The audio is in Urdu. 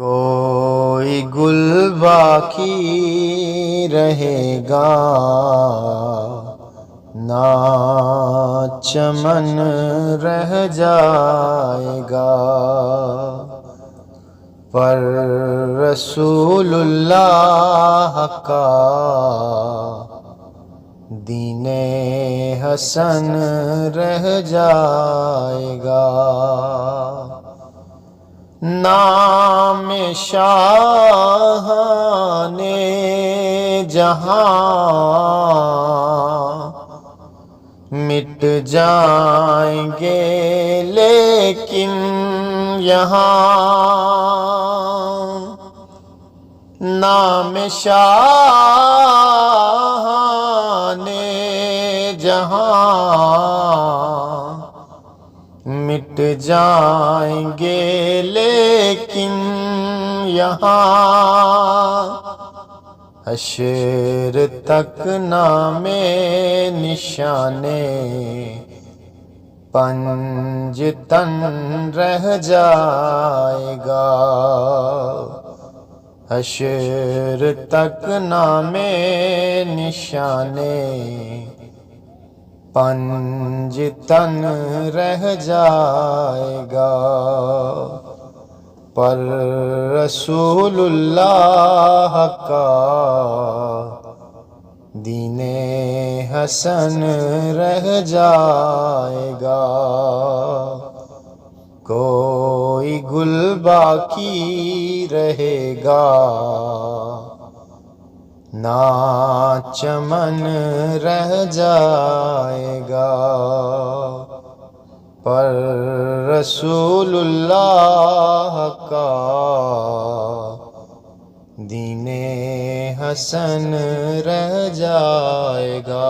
کوئی گل باقی رہے گا نہ چمن رہ جائے گا، پر رسول اللہ کا دین حسن رہ جائے گا۔ نام شاہان جہاں مٹ جائیں گے، لیکن یہاں نام شاہان جہاں مٹ جائیں گے، لیکن یہاں حشر تک نام نشانے پنجتن رہ جائے گا۔ حشر تک نام نشانے پنجتن رہ جائے گا، پر رسول اللہ کا دین حسن رہ جائے گا۔ کوئی گل باقی رہے گا نہ چمن رہ جائے گا، پر رسول اللہ کا دین حسن رہ جائے گا۔